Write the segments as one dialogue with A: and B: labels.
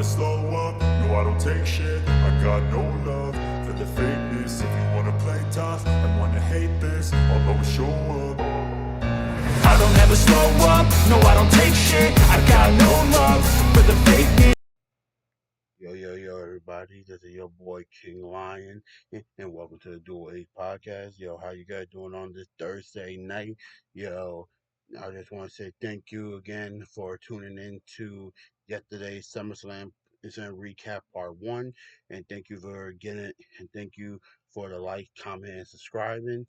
A: never slow up, no I don't take shit. I got no love for the fakeness. If you wanna play tough and wanna hate this, I'll always show up. I don't ever slow up, no I don't take shit. I got no love for the fakeness.
B: Yo, everybody. This is your boy King Lion, and welcome to the Dual Eight Podcast. Yo, how you guys doing on this Thursday night? Yo, I just want to say thank you again for tuning in to yesterday's Summerslam. It's a recap part one, and thank you for getting it, and thank you for the like, comment, and subscribing.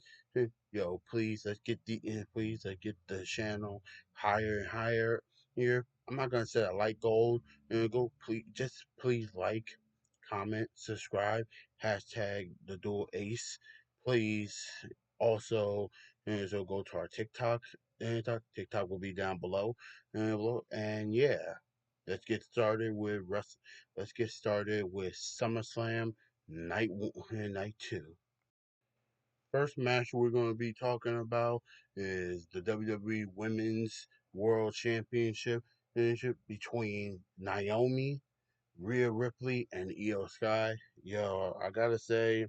B: Yo, please let's get the channel higher and higher here. I'm not gonna set a like goal and go please like, comment, subscribe, hashtag the dual ace. Please also so go to our TikTok and TikTok will be down below and yeah. Let's get started with SummerSlam night two. First match we're going to be talking about is the WWE Women's World Championship between Naomi, Rhea Ripley, and Io Sky. Yo, I gotta say,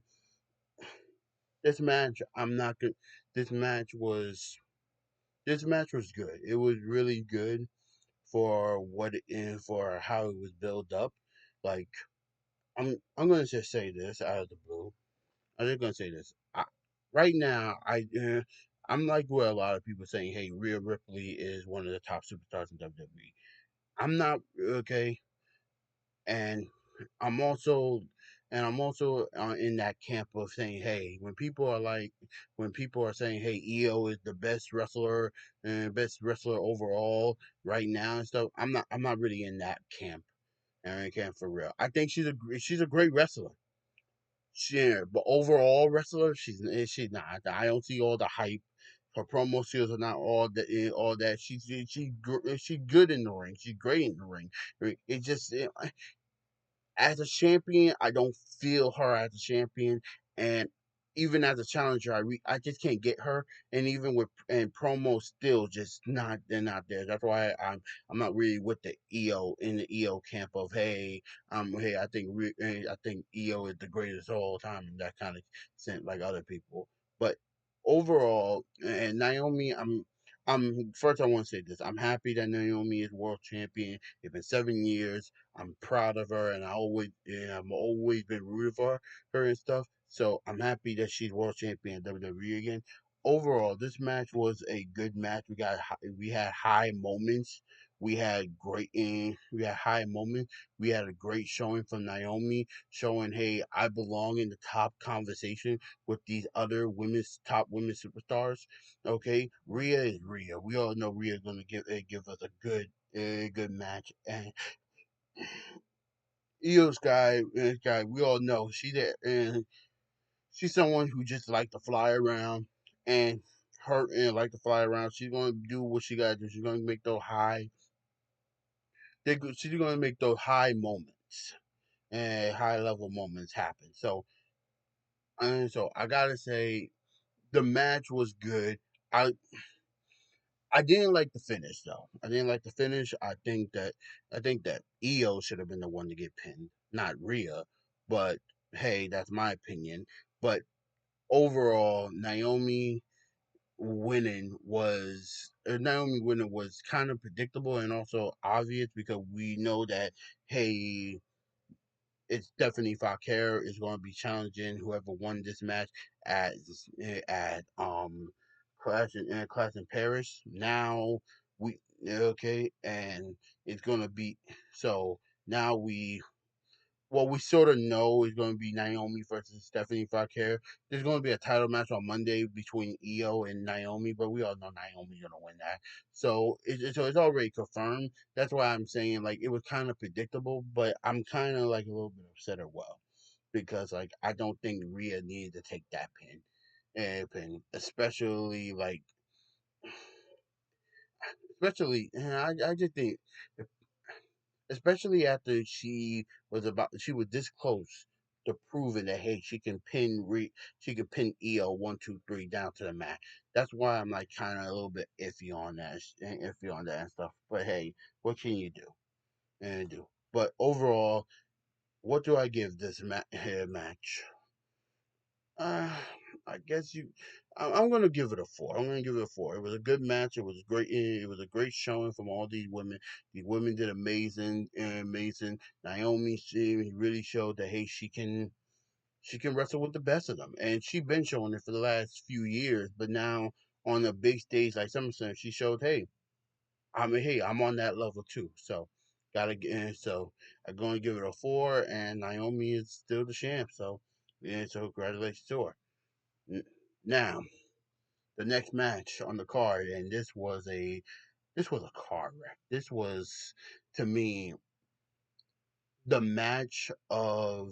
B: this match, I'm not good. This match was this match was good. It was really good for what it is, for how it was built up. Like I'm gonna just say this out of the blue. I'm just gonna say this. Right now, I'm like where a lot of people saying, "Hey, Rhea Ripley is one of the top superstars in WWE." I'm not okay, and I'm also in that camp of saying, "Hey, when people are saying, hey, EO is the best wrestler and best wrestler overall right now and stuff," I'm not really in that camp. And camp for real. I think she's a great wrestler. But overall wrestler, she's not. I don't see all the hype. Her promo skills are not all that. She's good in the ring. She's great in the ring. It just as a champion, I don't feel her as a champion, and even as a challenger, I just can't get her. And even with and promos, still just not they're not there. That's why I'm not really with the EO in the EO camp of hey I think EO is the greatest of all time in that kind of sense like other people. But overall, and Naomi, I'm first I want to say this. I'm happy that Naomi is world champion. It's been 7 years. I'm proud of her, and I'm always been rooting for her and stuff. So I'm happy that she's world champion in WWE again. Overall, this match was a good match. We had high moments. We had high moments. We had a great showing from Naomi, showing hey, I belong in the top conversation with these other women's superstars. Okay, Rhea is Rhea. We all know Rhea is gonna give us a good match, and Eels guy, we all know and she's someone who just like to fly around and her and like to fly around. She's gonna do what she gotta do. She's gonna make those she's gonna make those high moments and high level moments happen. So I gotta say the match was good. I I didn't like the finish though. I didn't like the finish. I think that EO should have been the one to get pinned, not Rhea. But hey, that's my opinion. But overall, Naomi winning was kind of predictable and also obvious because we know that hey, it's definitely Fakair is going to be challenging whoever won this match at at Clash in Paris. Now we okay, and it's going to be so now we sort of know it's going to be Naomi versus Stephanie Fakair. There's going to be a title match on Monday between Io and Naomi, but we all know Naomi's going to win that. So it's already confirmed. That's why I'm saying like it was kind of predictable, but I'm kind of like a little bit upset as well because like I don't think Rhea needed to take that pin, especially, and I just think especially after she was this close to proving that hey she can pin EO 1 2 3 down to the mat. That's why I'm like kind of a little bit iffy on that and stuff. But hey, what can you do? And do. But overall, what do I give this match? Uh, I guess you. I'm gonna give it a four. I'm gonna give it a four. It was a good match. It was great. It was a great showing from all these women. The women did amazing, amazing. Naomi, she really showed that hey, she can wrestle with the best of them, and she's been showing it for the last few years. But now on a big stage like SummerSlam, she showed hey, I'm on that level too. So gotta get. So I'm gonna give it a four, and Naomi is still the champ. So yeah, so congratulations to her. Now, the next match on the card, and this was a car wreck. This was to me the match of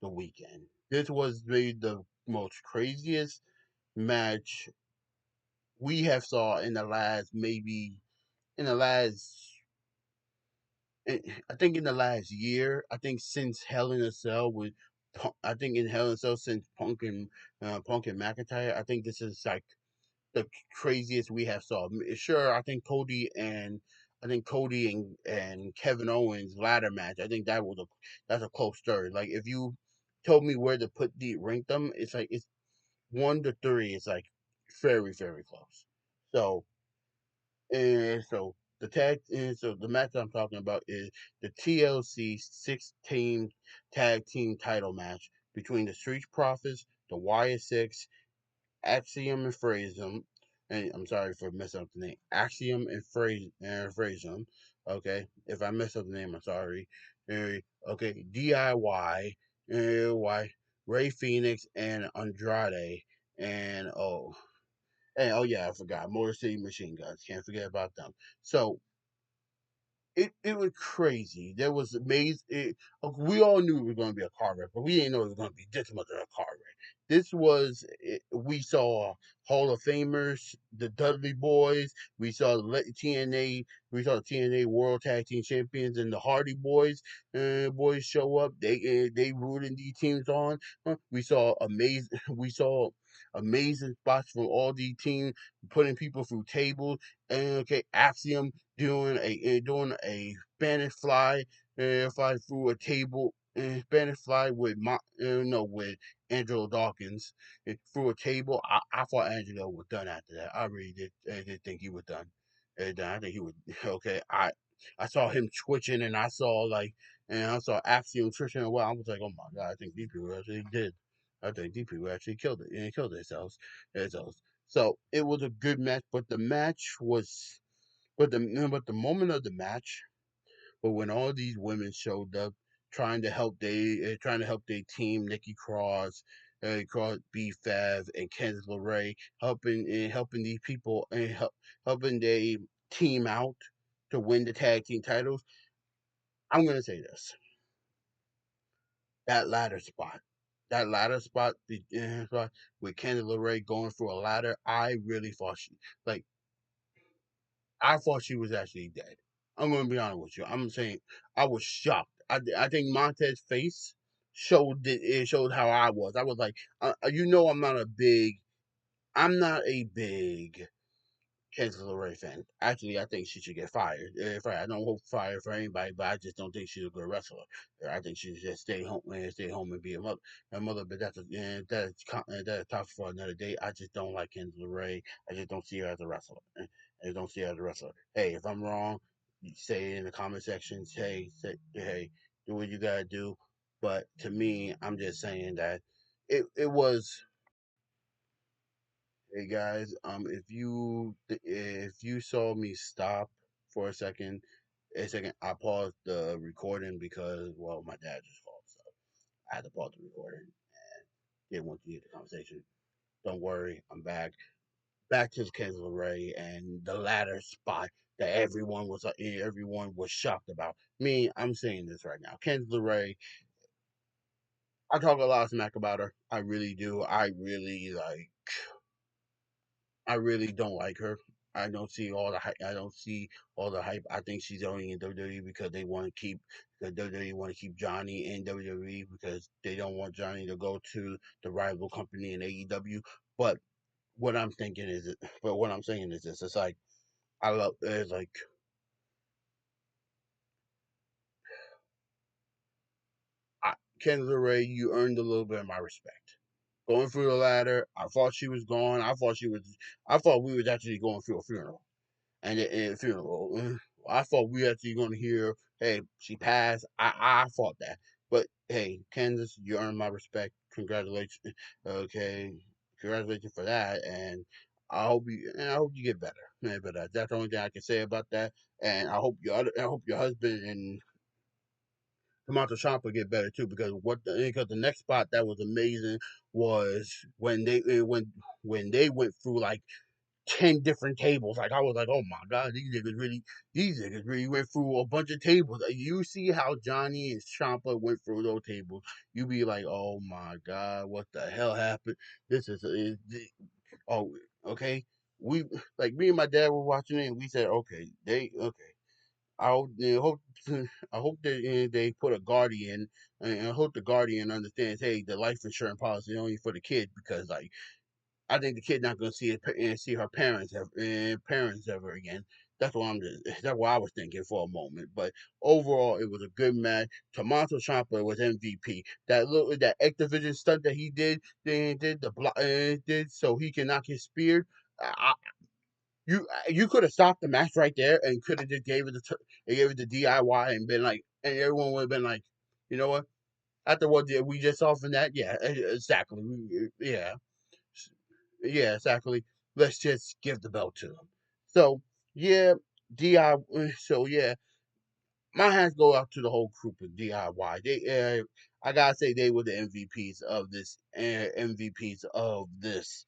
B: the weekend. This was the most craziest match we have saw in the last maybe in the last I think in the last year. I think since Hell in a Cell with I think in Hell in a Cell since Punk and McIntyre. I think this is like the craziest we have saw. Sure, I think Cody and Kevin Owens ladder match. I think that's a close third. Like if you told me where to rank them, it's like it's 1 to 3. It's like very very close. So so the match I'm talking about is the TLC 6 team tag team title match between the Street Profits, the Wyatt Six, Axiom and Phrasum, and I'm sorry for messing up the name. Axiom and Phrasum. Okay, if I mess up the name, I'm sorry. Okay, DIY, why Ray Phoenix and Andrade, and oh yeah, I forgot Motor City Machine Guns. Can't forget about them. So it was crazy. There was amazing. We all knew it was going to be a car wreck, but we didn't know it was going to be this much of a car wreck. We saw Hall of Famers, the Dudley Boys. We saw the TNA. We saw the TNA World Tag Team Champions and the Hardy Boys. Boys show up. They rooting these teams on. We saw amazing. We saw amazing spots from all these teams putting people through tables. And okay, Axiom doing a Spanish fly, fly through a table, Spanish fly with no with Angelo Dawkins through a table. I thought Angelo was done after that. I really did. I did think he was done. I think he was okay. I saw him twitching, and I saw Axiom twitching. And well, I was like, oh my god, I think these people actually did. I think these people actually killed it and killed themselves. So it was a good match, but the match was but the moment of the match, but when all these women showed up trying to help their team, Nikki Cross, B Fav, and Candice LeRae, helping these people and helping they team out to win the tag team titles. I'm gonna say this: that ladder spot, that ladder spot, with Candice LeRae going through a ladder. Like I thought she was actually dead. I'm gonna be honest with you. I'm saying I was shocked. I think Montez's face showed how I was. I was like, I'm not a big Candice LeRae fan. Actually, I think she should get fired. I don't hope fire for anybody, but I just don't think she's a good wrestler. I think she should just stay home and be a mother. But that's a topic for another day. I just don't like Candice LeRae. I just don't see her as a wrestler. I just don't see her as a wrestler. Hey, if I'm wrong, you say it in the comment sections. Hey, do what you gotta do. But to me, I'm just saying that it was. Hey guys, if you saw me stop for a second, I paused the recording because well, my dad just called, so I had to pause the recording and didn't want to hear the conversation. Don't worry, I'm back to Kansas Ray and the ladder spot that everyone was shocked about. Me, I'm saying this right now. Kansas Ray, I talk a lot of smack about her. I really do. I really don't like her. I don't see all the hype. I don't see all the hype. I think she's only in WWE because WWE want to keep Johnny in WWE because they don't want Johnny to go to the rival company in AEW. But what I'm saying is this: it's like I love. It's like Candice LeRae, you earned a little bit of my respect. Going through the ladder, I thought she was gone. I thought we was actually going through a funeral. And funeral. I thought we actually going to hear, hey, she passed. I thought that. But hey, Candace, you earned my respect. Congratulations. Okay. Congratulations for that. And I hope you get better. Yeah, but that's the only thing I can say about that. And I hope your husband and Tomato Champa get better too, because the next spot that was amazing was when they went through like 10 different tables. Like I was like, oh my god, these niggas really went through a bunch of tables. You see how Johnny and Champa went through those tables, you be like, oh my god, what the hell happened? This is oh okay. We like me and my dad were watching it, and we said, okay. I hope I hope that they put a guardian, and I hope the guardian understands. Hey, the life insurance policy is only for the kid because like I think the kid not gonna see her parents ever again. That's what I was thinking for a moment. But overall, it was a good match. Tommaso Ciampa was MVP. That X Division stunt that he did the block did so he can not get speared. I, you could have stopped the match right there and could have just gave it the DIY and been like, and everyone would have been like, you know what? After what we just saw from that, yeah, exactly, yeah. Yeah, exactly. Let's just give the belt to them. So yeah, DI. So yeah, my hands go out to the whole group of DIY. I gotta say, they were the MVPs of this. MVPs of this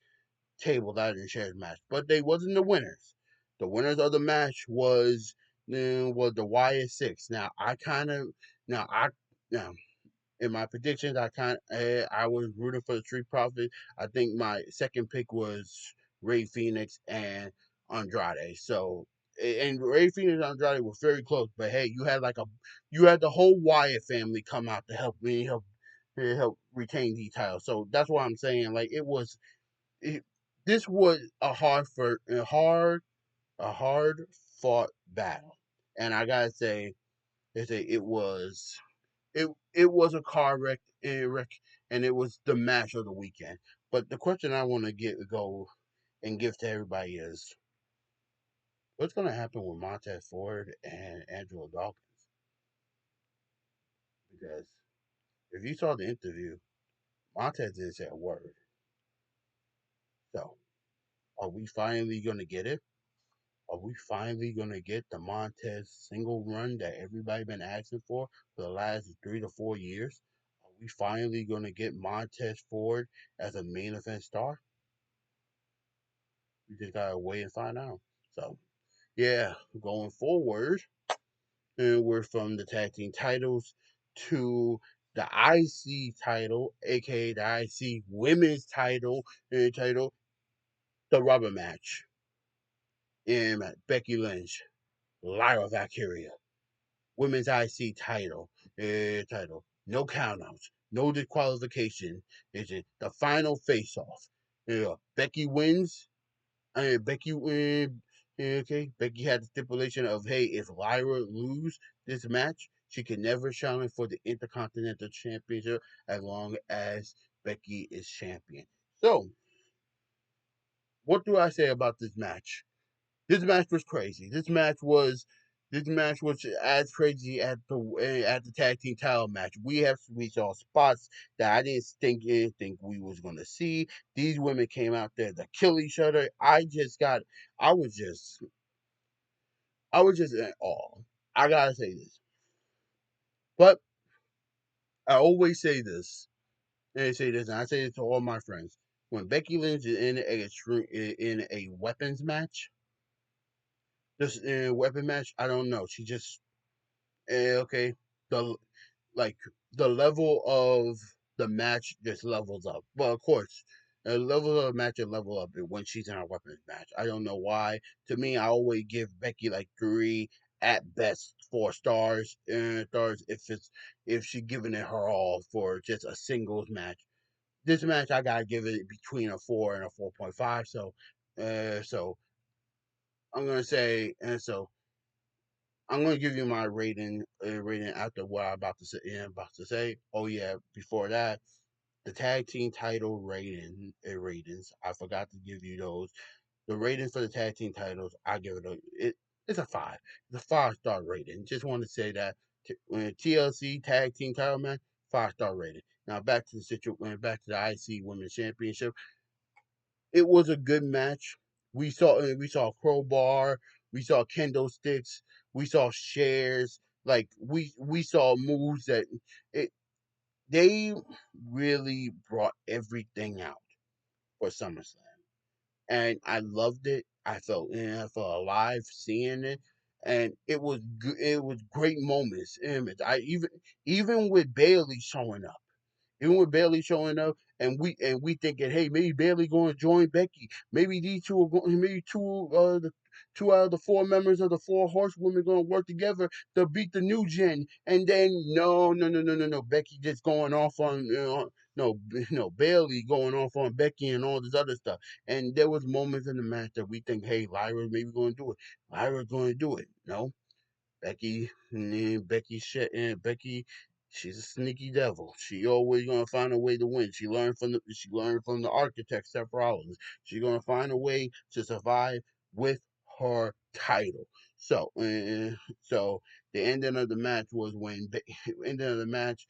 B: table that and shared match, but they wasn't the winners. The winners of the match was the Wyatt Six. Now I now in my predictions, I was rooting for the Street Profits. I think my second pick was Ray Phoenix and Andrade. So and Ray Phoenix and Andrade were very close, but hey, you had the whole Wyatt family come out to help retain these titles. So that's what I'm saying. Like it, this was a hard fought battle, and I gotta say, it was a car wreck, and it was the match of the weekend. But the question I want to go and give to everybody is, what's going to happen with Montez Ford and Angelo Dawkins? Because if you saw the interview, Montez didn't say a word. So, are we finally going to get it? Are we finally going to get the Montez single run that everybody been asking for the last 3 to 4 years? Are we finally going to get Montez Ford as a main event star? We just gotta wait and find out. So yeah, going forward, and we're from the tag team titles to the IC title, aka the IC women's title, the rubber match. And Becky Lynch, Lyra Valkyria, women's IC title. No countouts, no disqualification. It's the final face off. Becky wins. Becky okay. Becky had the stipulation of, hey, if Lyra lose this match, she can never challenge for the Intercontinental Championship as long as Becky is champion. So, what do I say about this match? This match was crazy. This match was as crazy at the tag team title match. We saw spots that I didn't think we was gonna see. These women came out there to kill each other. I was just I was just in awe. I gotta say this, but I always say this, and I say this to all my friends. When Becky Lynch is in a weapons match, this weapon match, I don't know. She just okay. The like the level of the match just levels up. But of course, the level of the match will level up when she's in a weapons match. I don't know why. To me, I always give Becky like 3 at best 4 stars. Stars if she giving it her all for just a singles match. This match I gotta give it between a 4 and a 4.5. So I'm gonna say, and so I'm gonna give you my rating after what I'm about to say. Oh yeah, before that, the tag team title ratings. I forgot to give you those. The ratings for the tag team titles, I give it's a 5. It's a 5-star rating. Just want to say that when TLC tag team title match, 5-star rating. Now back to the back to the IC Women's Championship. It was a good match. We saw crowbar, we saw kendo sticks, we saw shares. Like we saw moves that it they really brought everything out for SummerSlam, and I loved it. I felt alive seeing it, and it was great moments. I even with Bailey showing up. Even with Bailey showing up, and we thinking, hey, maybe Bailey going to join Becky. Maybe these two are going. Maybe the 2 out of the 4 members of the 4 horsewomen going to work together to beat the new gen. And then no, no, no, no, no, no. Becky just going off on no, no Bailey going off on Becky and all this other stuff. And there was moments in the match that we think, hey, Lyra maybe going to do it. Lyra's going to do it. No, Becky, she's a sneaky devil. She always gonna find a way to win. She learned from the architect Seth Rollins. She's gonna find a way to survive with her title. So the ending of the match was ending of the match,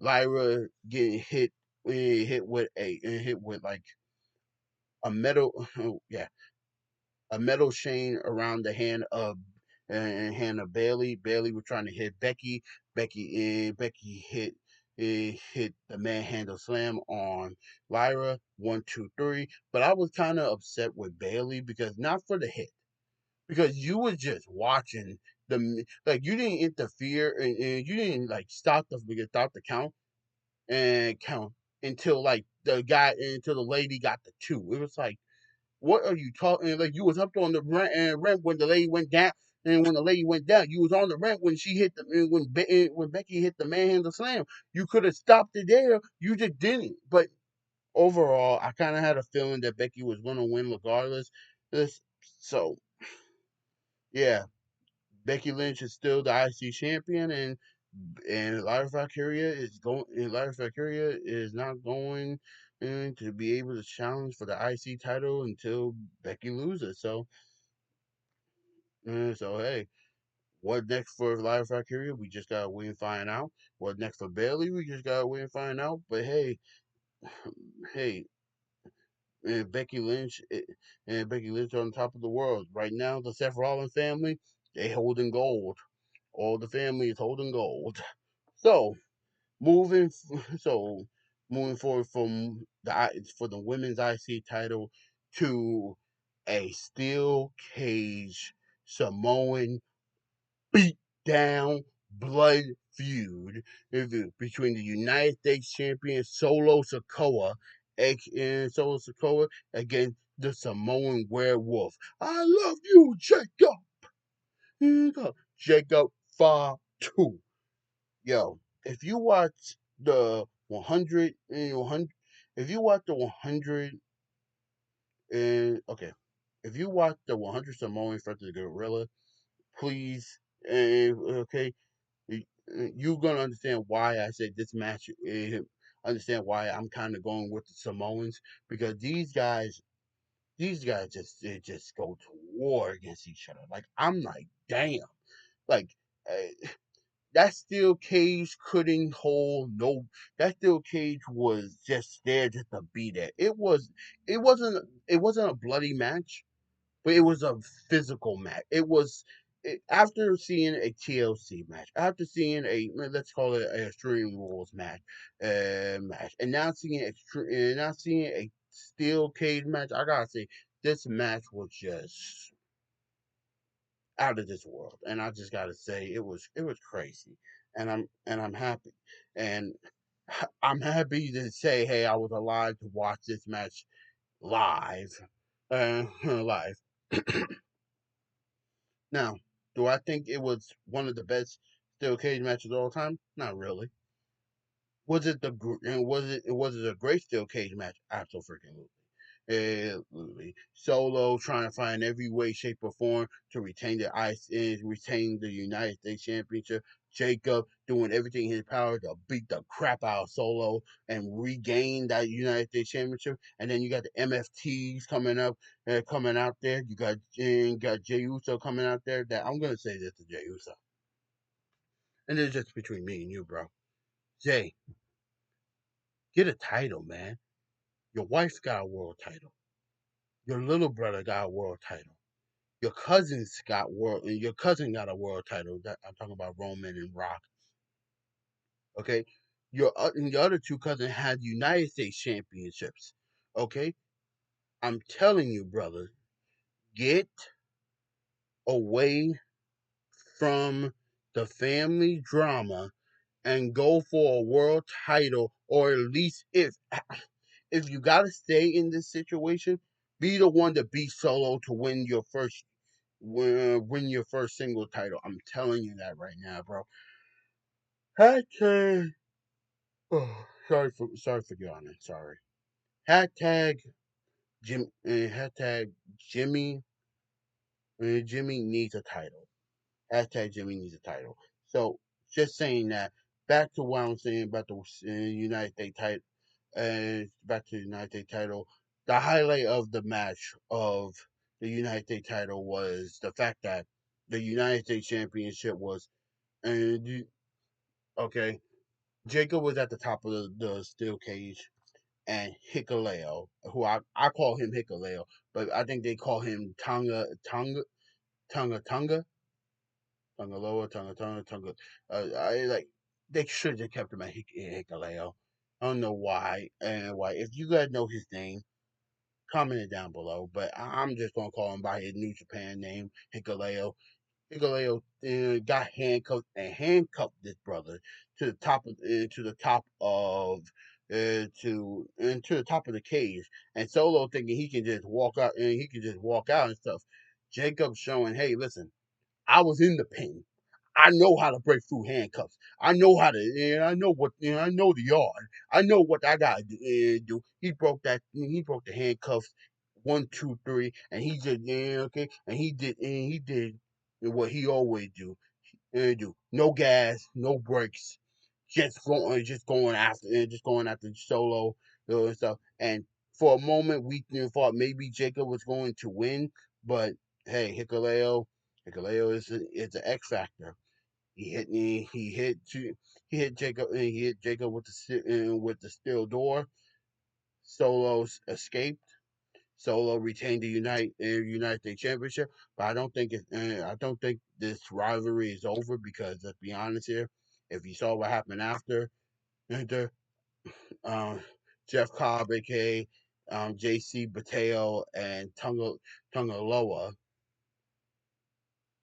B: Lyra getting hit with like a metal yeah, a metal chain around the hand of Bailey. Bailey was trying to hit Becky. Becky hit the manhandle slam on Lyra. 1, 2, 3. But I was kind of upset with Bailey because not for the hit, because you were just watching like you didn't interfere, and you didn't like stop the count until like until the lady got the 2. It was like, what are you talking? Like you was up on the ramp when the lady went down, and when the lady went down, you was on the ramp when she hit the when Becky hit the manhandle slam. You could have stopped it there. You just didn't. But overall, I kind of had a feeling that Becky was going to win regardless. This so yeah, Becky Lynch is still the IC champion, and Lyra Valkyria is not going to be able to challenge for the IC title until Becky loses. So hey, what next for Lyra Valkyria? We just gotta wait and find out. What next for Bailey? We just gotta wait and find out. But hey, and Becky Lynch on top of the world right now. The Seth Rollins family, they holding gold. All the family is holding gold. So moving so moving forward from for the women's IC title to a steel cage Samoan beat down blood feud between the United States champion Solo Sokoa against the Samoan werewolf. I love you, Jacob Fatu. Yo, if you watch the 100 and 100, if you watch the 100 and okay, if you watch the 100 Samoans versus the Gorilla, please, okay, you're gonna understand why I said this match. Understand why I'm kind of going with the Samoans, because these guys just go to war against each other. Like I'm like, damn, like. Uh, that steel cage couldn't hold no. That steel cage was just there just to be there. It wasn't a bloody match, but it was a physical match. After seeing a TLC match, after seeing let's call it a Extreme Rules match, and now seeing a steel cage match. I gotta say, this match was just out of this world, and I just gotta say it was crazy, and I'm happy, and I'm happy to say, hey, I was alive to watch this match live, live. Now, do I think it was one of the best steel cage matches of all time? Not really. Was it a great steel cage match? Absolutely. Solo trying to find every way, shape, or form to retain retain the United States Championship. Jacob doing everything in his power to beat the crap out of Solo and regain that United States Championship. And then you got the MFTs coming out there. You got Jey Uso coming out there. That I'm gonna say this to Jey Uso, and it's just between me and you, bro. Jay, get a title, man. Your wife's got a world title. Your little brother got a world title. Your cousin got a world title. That I'm talking about Roman and Rock. Okay, your other two cousins had United States championships. Okay, I'm telling you, brother, get away from the family drama and go for a world title, or at least if you gotta stay in this situation, be the one to beat Solo to win your first single title. I'm telling you that right now, bro. Hashtag. Oh, sorry for yawning. Sorry. Hashtag hashtag Jimmy. Jimmy needs a title. Hashtag Jimmy needs a title. So just saying that. Back to what I'm saying about the United States title. Back to the United States title. The highlight of the match of the United States title was the fact that the United States Championship was and okay. Jacob was at the top of the steel cage, and Hikuleo, who I call him Hikuleo, but I think they call him Tonga Loa Tonga. I like they should have kept him at Hikuleo. I don't know why and why. If you guys know his name, comment it down below. But I'm just gonna call him by his New Japan name, Hikuleo. Hikuleo got handcuffed this brother to the top of to the top of the cage, and Solo thinking he can just walk out and he can just walk out and stuff. Jacob showing, hey, listen, I was in the pen. I know how to break through handcuffs. I know how to, I know what, I know the yard. I know what I gotta do. He broke that. He broke the handcuffs. 1, 2, 3, and he just okay, and he did what he always do. No gas, no brakes, just going after Solo and stuff. And for a moment, we thought maybe Jacob was going to win, but hey, Hikuleo is an X factor. He hit me. He hit Jacob with the steel door. Solo escaped. Solo retained the United States Championship, but I don't think this rivalry is over because let's be honest here. If you saw what happened after um, Jeff Cobb, aka JC Bateo, and Tunga Loa,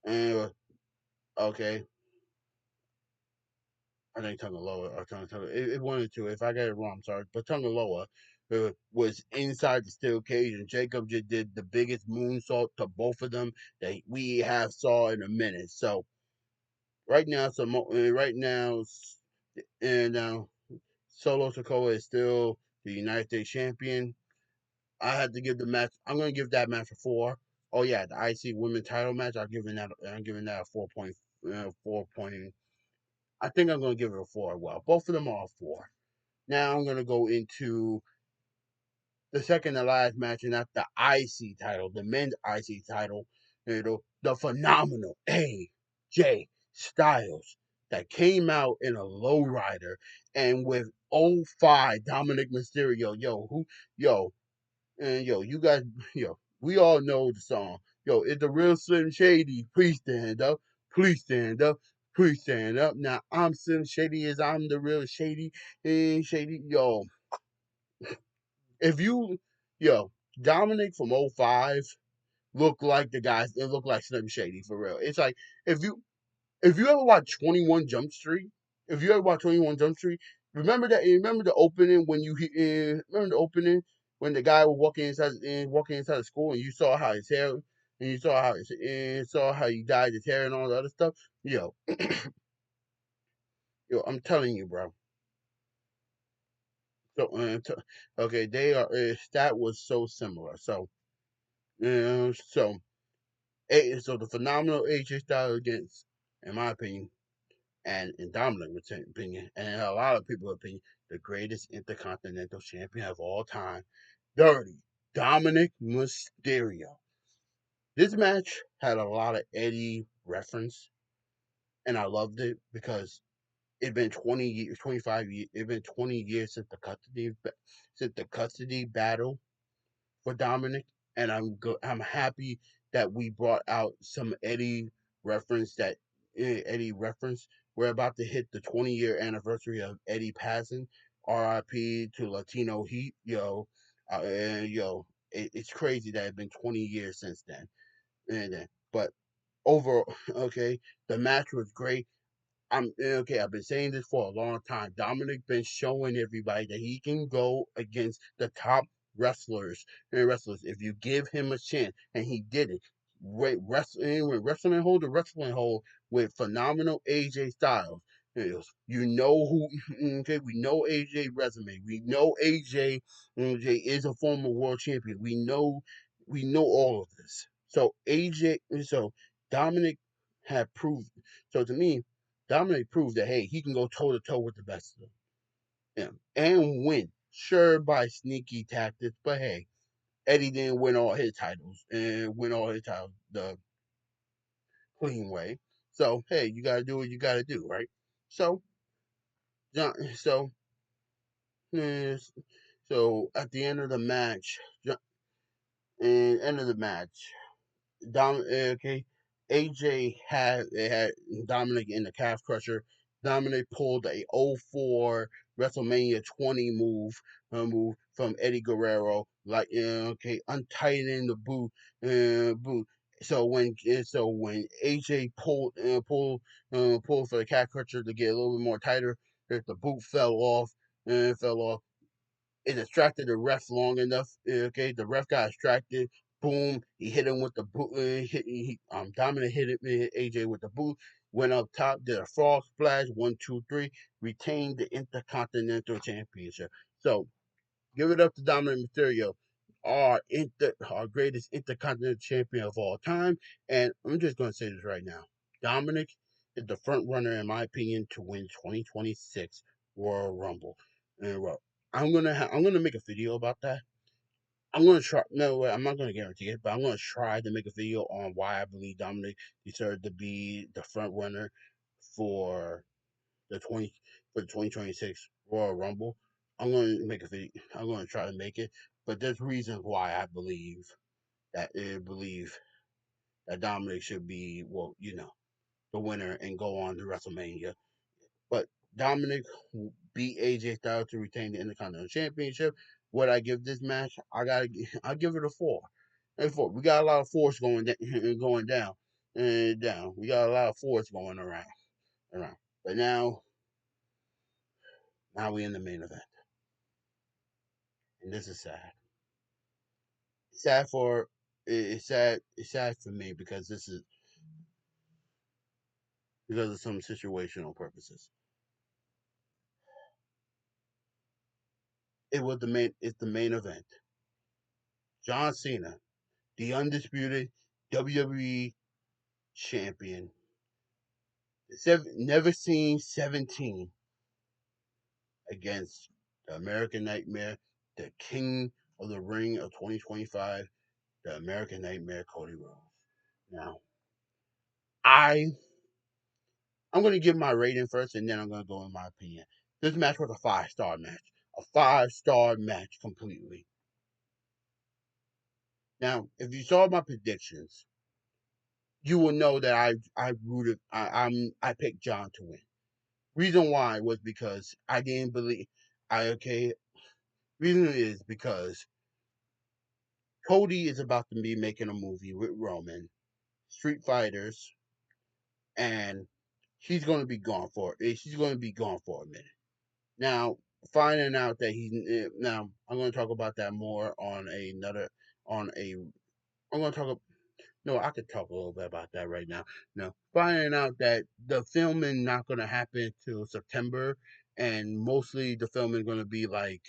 B: and okay, I think Tungaloa or Tonga. It wanted to. If I got it wrong, I'm sorry. But Tungaloa was inside the steel cage, and Jacob just did the biggest moonsault to both of them that we have saw in a minute. So right now, and now Solo Sokoa is still the United States champion. I had to give the match. I'm gonna give that match a 4. Oh yeah, the IC women title match. I'm giving that a 4.4. I think I'm going to give it a 4. Well, both of them are a 4. Now I'm going to go into the second to last match, and that's the IC title, the men's IC title. The phenomenal AJ Styles that came out in a lowrider and with '05 Dominic Mysterio. You guys, we all know the song. It's the real Slim Shady. Please stand up. Please stand up. Please stand up. Now I'm Slim Shady as I'm the real Shady. And Shady, if you, yo, Dominic from '05 look like the guys. It look like Slim Shady for real. It's like if you if you ever watch 21 Jump Street, if you ever watch 21 Jump Street, remember the opening when remember the opening when the guy was walking inside the school and you saw how his hair and you saw how he dyed his hair and all the other stuff. Yo, I'm telling you, bro. So, okay, they are. That was so similar. So, so, so the phenomenal AJ Styles against, in my opinion, and in Dominic's opinion, and in a lot of people's opinion, the greatest intercontinental champion of all time, Dirty Dominic Mysterio. This match had a lot of Eddie reference, and I loved it because it been 20 years, 25 years, it been 20 years since the custody battle for Dominic, and I'm happy that we brought out some Eddie reference. We're about to hit the 20-year anniversary of Eddie passing. R.I.P. to Latino Heat, and it's crazy that it's been 20 years since then. But overall, okay, the match was great. I'm okay. I've been saying this for a long time. Dominic been showing everybody that he can go against the top wrestlers if you give him a chance, and he did it. Wrestling hold the wrestling hold with phenomenal AJ Styles. You know who? Okay, we know AJ resume. We know AJ is a former world champion. We know all of this. So Dominic had proved. So to me, Dominic proved that hey, he can go toe to toe with the best of them and win. Sure, by sneaky tactics, but hey, Eddie didn't win all his titles and win all his titles the clean way. So hey, you gotta do what you gotta do, right? So so so at the end of the match, and end of the match, okay, AJ had Dominic in the calf crusher. Dominic pulled a '04 WrestleMania 20 move from Eddie Guerrero, like okay, untightening the boot. So when AJ pulled for the calf crusher to get a little bit more tighter, the boot fell off, it distracted the ref long enough. Okay, the ref got distracted. Boom! He hit him with the boot. Dominic hit AJ with the boot. Went up top, did a frog splash. 1, 2, 3. Retained the Intercontinental Championship. So give it up to Dominic Mysterio, our greatest Intercontinental Champion of all time. And I'm just going to say this right now: Dominic is the front runner, in my opinion, to win 2026 Royal Rumble. And I'm gonna make a video about that. I'm gonna try. No, I'm not gonna guarantee it, but I'm gonna try to make a video on why I believe Dominic deserved to be the front runner for the 2026 Royal Rumble. I'm gonna make a video. I'm gonna try to make it, but there's reasons why I believe that Dominic should be, well, the winner and go on to WrestleMania. But Dominic beat AJ Styles to retain the Intercontinental Championship. What I give this match, I give it a 4. A 4. We got a lot of force going down and down. We got a lot of force going around. But now we in the main event, and this is sad. It's sad for it's sad. It's sad for me because this is because of some situational purposes. It's the main event. John Cena, the undisputed WWE champion, never seen 17 against the American Nightmare, the King of the Ring of 2025, the American Nightmare, Cody Rhodes. Now, I I'm going to give my rating first, and then I'm going to go in my opinion. This match was a 5-star match, a 5-star match completely. Now, if you saw my predictions, you will know that I picked John to win. Reason why was because I didn't believe I okay. Reason is because Cody is about to be making a movie with Roman, Street Fighters, and she's going to be gone for a minute. Now, finding out that now I'm going to talk about that more on another on a I'm going to talk. No, I could talk a little bit about that right now. No, finding out that the filming not going to happen till September, and mostly the film is going to be like,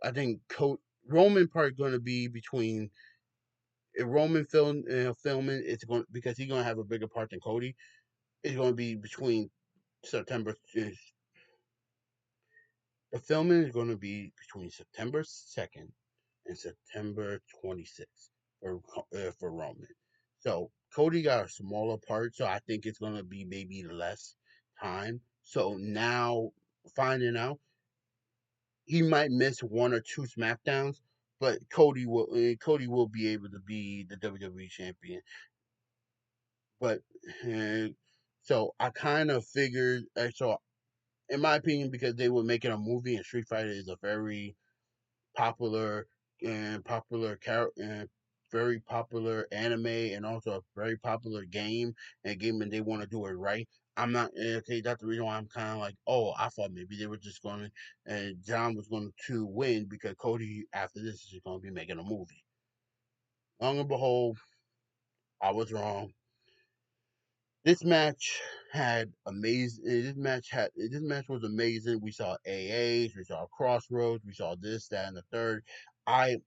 B: I think Roman part going to be between Roman filming. It's going because he's going to have a bigger part than Cody. It's going to be between September. The filming is going to be between September 2nd and September 26th for Roman. So Cody got a smaller part, so I think it's going to be maybe less time. So now finding out he might miss one or two SmackDowns, but Cody will be able to be the WWE champion. But uh, so I kind of figured. So in my opinion, because they were making a movie and Street Fighter is a very popular and very popular anime and also a very popular game and they want to do it right. I'm not okay. That's the reason why I'm kind of like, oh, I thought maybe they were just going to and John was going to win because Cody after this is going to be making a movie. Long and behold, I was wrong. This match had amazing. This match was amazing. We saw AAs, we saw Crossroads, we saw this, that, and the third. I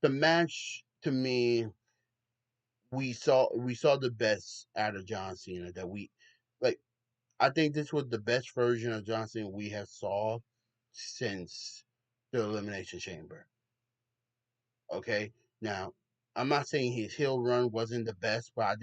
B: The match to me, we saw the best out of John Cena that we like. I think this was the best version of John Cena we have saw since the Elimination Chamber. Okay, now I'm not saying his heel run wasn't the best, but I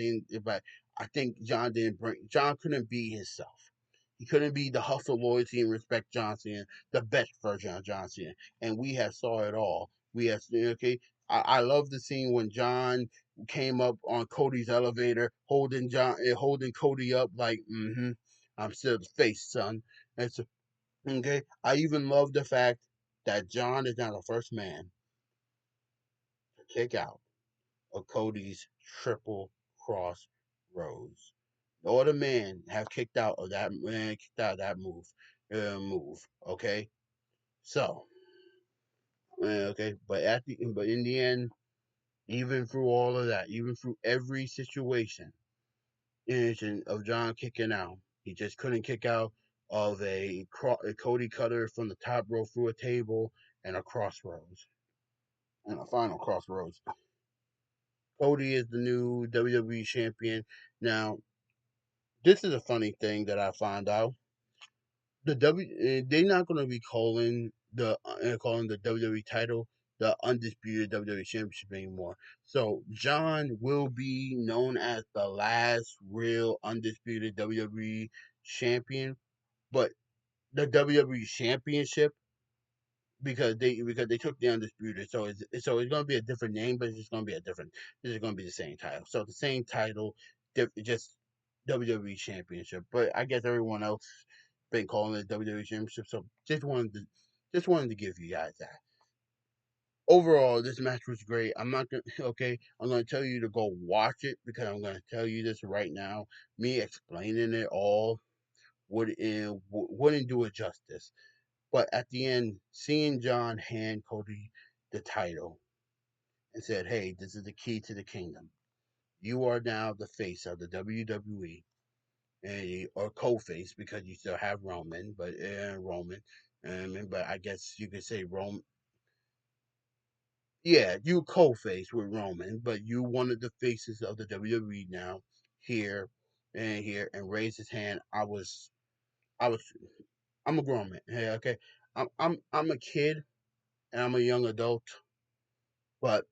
B: think John couldn't be himself. He couldn't be the hustle, loyalty, and respect John Cena, the best version of John Cena, and we have saw it all. We have okay. I love the scene when John came up on Cody's elevator, holding Cody up like, I'm still the face, son. And so, okay, I even love the fact that John is now the first man to kick out of Cody's triple cross rose. No other man have kicked out of that move. Okay, so okay, but in the end, even through all of that, even through every situation of John kicking out, he just couldn't kick out of a Cody cutter from the top rope through a table and a crossroads and a final crossroads. Cody is the new WWE champion. Now, this is a funny thing that I found out. They're not going to be calling the WWE title the undisputed WWE Championship anymore. So John will be known as the last real undisputed WWE champion, but the WWE Championship because they took the undisputed, so it's going to be a different name, but it's just going to be a different. This is going to be the same title. So the same title, just WWE Championship. But I guess everyone else been calling it WWE Championship. So just wanted to give you guys that. Overall, this match was great. I'm not gonna okay. I'm gonna tell you to go watch it because I'm gonna tell you this right now. Me explaining it all wouldn't do it justice. But at the end, seeing John hand Cody the title and said, "Hey, this is the key to the kingdom. You are now the face of the WWE, or co-face because you still have Roman, but I guess you could say Roman. Yeah, you co-face with Roman, but you one of the faces of the WWE now here and raised his hand. I was, I'm a grown man. Hey, okay, I'm a kid and I'm a young adult, but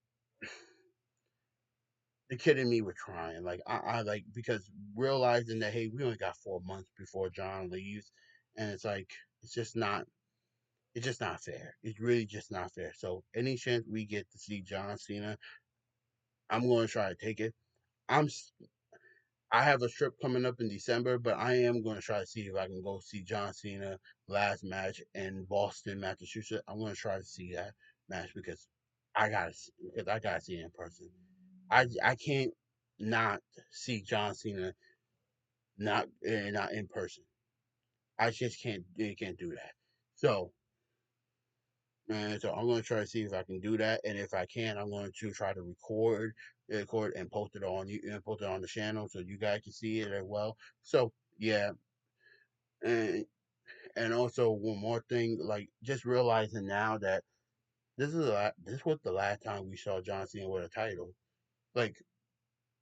B: the kid in me was trying. Like I like because realizing that hey, we only got 4 months before John leaves, and it's just not fair. It's really just not fair. So any chance we get to see John Cena, I'm going to try to take it. I'm I have a trip coming up in December, but I am going to try to see if I can go see John Cena last match in Boston, Massachusetts. I'm going to try to see that match because I gotta see it in person. I can't not see John Cena not in person. I just can't do that. So so I'm going to try to see if I can do that, and if I can, I'm going to try to record and post it on you and post it on the channel so you guys can see it as well. So Yeah, and also one more thing, like just realizing now that this was the last time we saw John Cena with a title. Like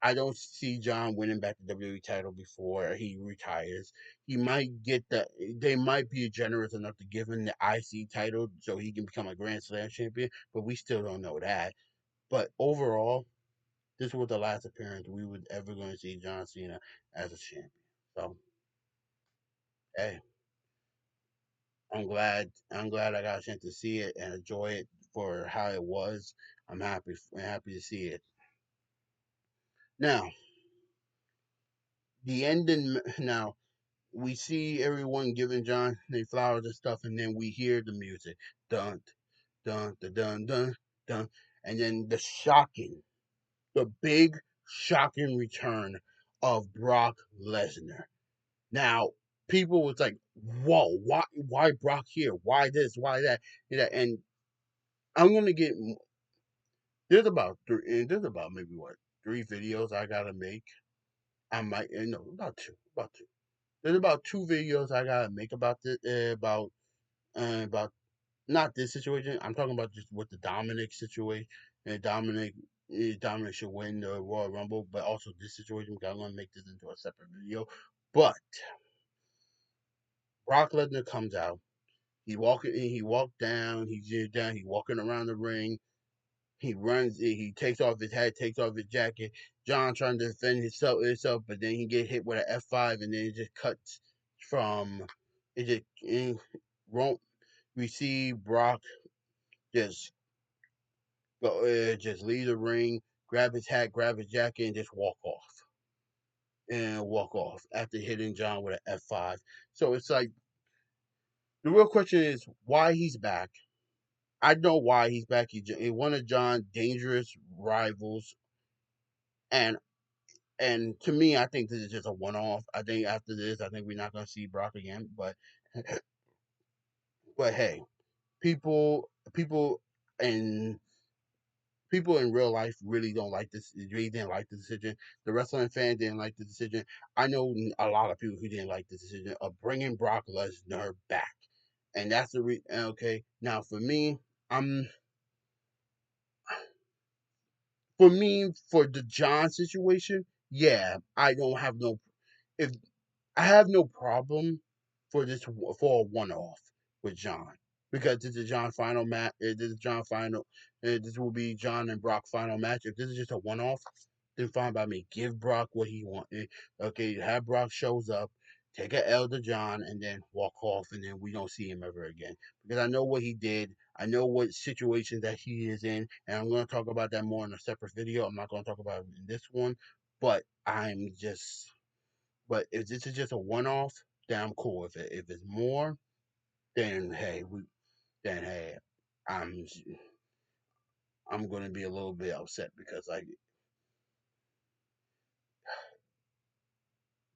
B: I don't see John winning back the WWE title before he retires. He might get the. They might be generous enough to give him the IC title so he can become a Grand Slam champion, but we still don't know that. But overall, this was the last appearance we would ever going to see John Cena as a champion. So, hey, I'm glad I got a chance to see it and enjoy it for how it was. I'm happy to see it. Now, the ending. Now, we see everyone giving John their flowers and stuff, and then we hear the music, dun, dun, dun, dun, dun, dun, and then the big shocking return of Brock Lesnar. Now, people was like, "Whoa, why Brock here? Why this? Why that?" And I'm gonna get there's about maybe what 3 videos I gotta make. I might no about two. There's about 2 videos I gotta make about this about not this situation. I'm talking about just with the Dominic situation. And Dominic should win the Royal Rumble, but also this situation. I'm gonna make this into a separate video. But Brock Lesnar comes out. He walked down. He's down. He walking around the ring. He runs. He takes off his hat, takes off his jacket. John trying to defend himself, but then he get hit with an F5, and then it just cuts from it. Just won't. We see Brock just just leave the ring, grab his hat, grab his jacket, and just walk off after hitting John with an F5. So it's like the real question is why he's back. I know why he's back. He's one of John's dangerous rivals, and to me, I think this is just a one off. I think after this, I think we're not gonna see Brock again. But hey, people and people in real life really don't like this. Really didn't like the decision. The wrestling fan didn't like the decision. I know a lot of people who didn't like the decision of bringing Brock Lesnar back, and that's the okay. Now for me, I'm for the John situation. Yeah, I don't have no if I have no problem for this for a one off with John because this is John final match. This is John final. This will be John and Brock final match. If this is just a one off, then fine by me. Give Brock what he wants. Okay, have Brock shows up, take a L to John, and then walk off, and then we don't see him ever again because I know what he did. I know what situation that he is in, and I'm going to talk about that more in a separate video. I'm not going to talk about it in this one, but if this is just a one off, then I'm cool with it. If it's more, then hey, I'm I'm gonna be a little bit upset because like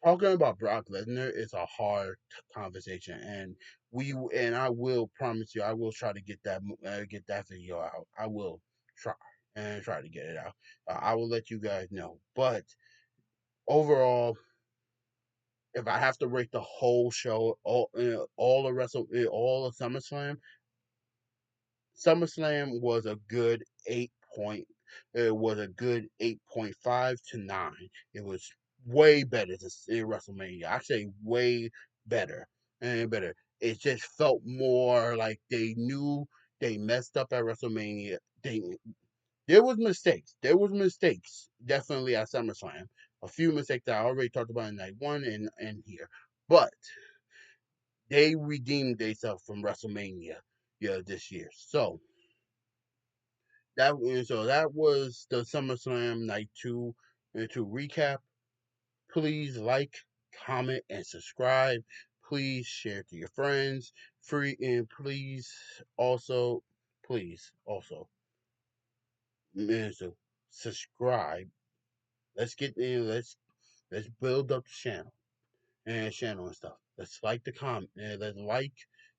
B: talking about Brock Lesnar is a hard conversation, and I will promise you I will try to get that video out. I will try and try to get it out. I will let you guys know, but overall, if I have to rate the whole show, all of SummerSlam, SummerSlam was a good 8 point. It was a good 8.5 to 9. It was way better than WrestleMania. I say way better and better. It just felt more like they knew they messed up at WrestleMania. There was mistakes. There was mistakes definitely at SummerSlam. A few mistakes that I already talked about in night one and here, but they redeemed themselves from WrestleMania, yeah, this year. That was the SummerSlam Night 2. And to recap, please like, comment, and subscribe. Please share to your friends. Free and please also, so subscribe. Let's get in. Let's build up the channel and stuff. Let's like the comment. Let's like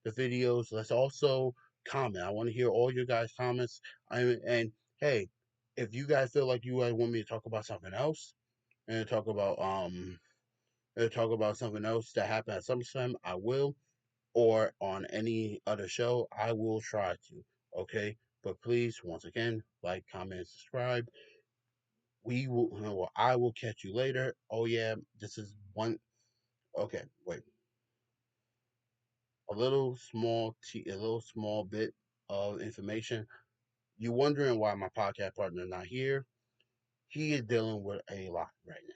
B: the videos. Let's also comment. I want to hear all your guys' comments. And hey, if you guys feel like you guys want me to talk about something else and talk about talk about something else that happened at SummerSlam, I will. Or on any other show, I will try to. Okay, but please, once again, like, comment, and subscribe. We will. Well, I will catch you later. Oh yeah, this is one. Okay, wait. A little small bit of information. You wondering why my podcast partner not here? He is dealing with a lot right now.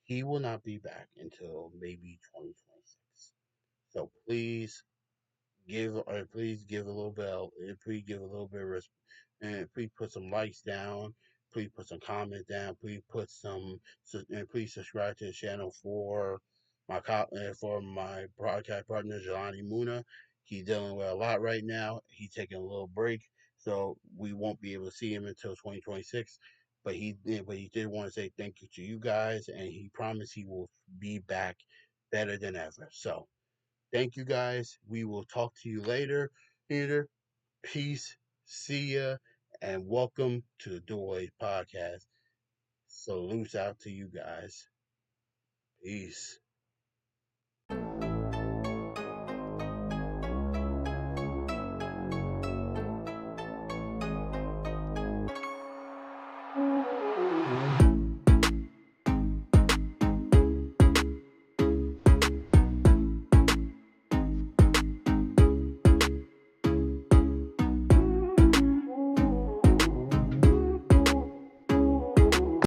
B: He will not be back until maybe 2026. So please give a little bit, please give a little bit of and please put some likes down. Please put some comments down. Please put some, and please subscribe to the channel for my broadcast partner Jelani Muna. He's dealing with a lot right now. He's taking a little break, so we won't be able to see him until 2026. But he did want to say thank you to you guys, and he promised he will be back better than ever. So thank you guys. We will talk to you later. Peter, peace, see ya, and welcome to the Doorways Podcast. Salutes out to you guys. Peace.